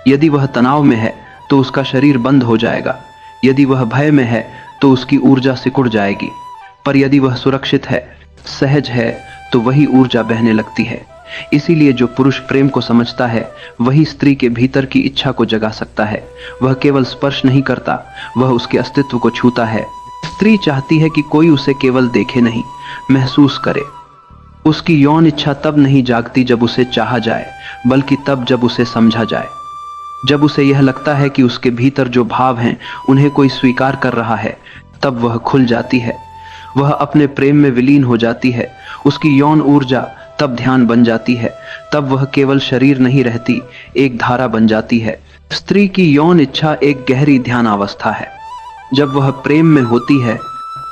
यदि वह तनाव में है तो उसका शरीर बंद हो जाएगा। यदि वह भय में है तो उसकी ऊर्जा सिकुड़ जाएगी। पर यदि वह सुरक्षित है, सहज है, तो वही ऊर्जा बहने लगती है। इसीलिए जो पुरुष प्रेम को समझता है वही स्त्री के भीतर की इच्छा को जगा सकता है। वह केवल स्पर्श नहीं करता, वह उसके अस्तित्व को छूता है। स्त्री चाहती है कि कोई उसे केवल देखे नहीं, महसूस करे। उसकी यौन इच्छा तब नहीं जागती जब उसे चाहा जाए, बल्कि तब जब उसे समझा जाए। जब उसे यह लगता है कि उसके भीतर जो भाव हैं उन्हें कोई स्वीकार कर रहा है, तब वह खुल जाती है। वह अपने प्रेम में विलीन हो जाती है। उसकी यौन ऊर्जा तब ध्यान बन जाती है। तब वह केवल शरीर नहीं रहती, एक धारा बन जाती है। स्त्री की यौन इच्छा एक गहरी ध्यान अवस्था है। जब वह प्रेम में होती है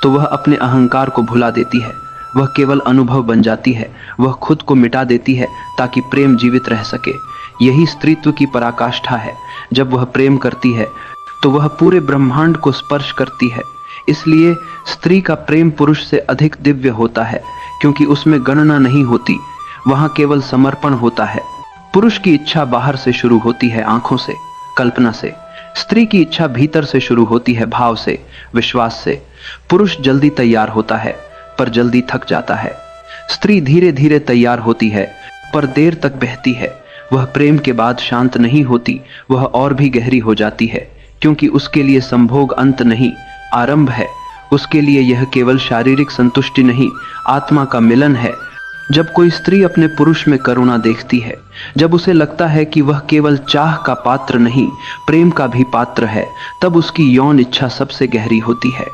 तो वह अपने अहंकार को भुला देती है। वह केवल अनुभव बन जाती है। वह खुद को मिटा देती है ताकि प्रेम जीवित रह सके। यही स्त्रीत्व की पराकाष्ठा है। जब वह प्रेम करती है तो वह पूरे ब्रह्मांड को स्पर्श करती है। इसलिए स्त्री का प्रेम पुरुष से अधिक दिव्य होता है, क्योंकि उसमें गणना नहीं होती, वहां केवल समर्पण होता है। पुरुष की इच्छा बाहर से शुरू होती है, आंखों से, कल्पना से। स्त्री की इच्छा भीतर से शुरू होती है, भाव से, विश्वास से। पुरुष जल्दी तैयार होता है पर जल्दी थक जाता है। स्त्री धीरे धीरे तैयार होती है पर देर तक बहती है। वह प्रेम के बाद शांत नहीं होती, वह और भी गहरी हो जाती है, क्योंकि उसके लिए संभोग अंत नहीं, आरंभ है। उसके लिए यह केवल शारीरिक संतुष्टि नहीं, आत्मा का मिलन है। जब कोई स्त्री अपने पुरुष में करुणा देखती है, जब उसे लगता है कि वह केवल चाह का पात्र नहीं, प्रेम का भी पात्र है, तब उसकी यौन इच्छा सबसे गहरी होती है।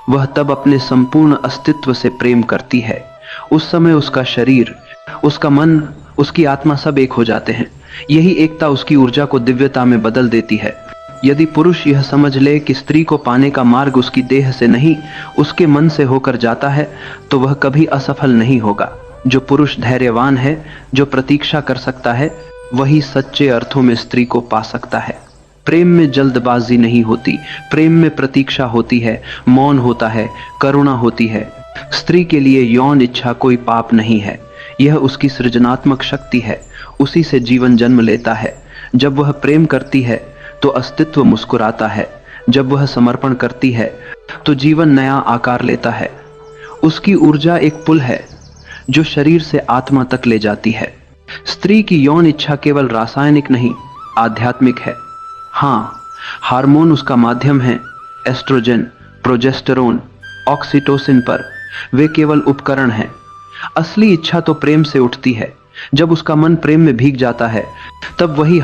वह तब अपने संपूर्ण अस्तित्व से प्रेम करती है। उस समय उसका शरीर, उसका मन, उसकी आत्मा सब एक हो जाते हैं। यही एकता उसकी ऊर्जा को दिव्यता में बदल देती है। यदि पुरुष यह समझ ले कि स्त्री को पाने का मार्ग उसकी देह से नहीं, उसके मन से होकर जाता है, तो वह कभी असफल नहीं होगा। जो पुरुष धैर्यवान है, जो प्रतीक्षा कर सकता है, वही सच्चे अर्थों में स्त्री को पा सकता है। प्रेम में जल्दबाजी नहीं होती, प्रेम में प्रतीक्षा होती है, मौन होता है, करुणा होती है। स्त्री के लिए यौन इच्छा कोई पाप नहीं है, यह उसकी सृजनात्मक शक्ति है। उसी से जीवन जन्म लेता है। जब वह प्रेम करती है तो अस्तित्व मुस्कुराता है। जब वह समर्पण करती है तो जीवन नया आकार लेता है। उसकी ऊर्जा एक पुल है जो शरीर से आत्मा तक ले जाती है। स्त्री की यौन इच्छा केवल रासायनिक नहीं, आध्यात्मिक है। हाँ, हार्मोन उसका माध्यम है, एस्ट्रोजन, प्रोजेस्टेरोन, ऑक्सीटोसिन, पर वे केवल उपकरण हैं। असली इच्छा तो प्रेम से उठती है। जब उसका मन प्रेम में भीग जाता है, तब वही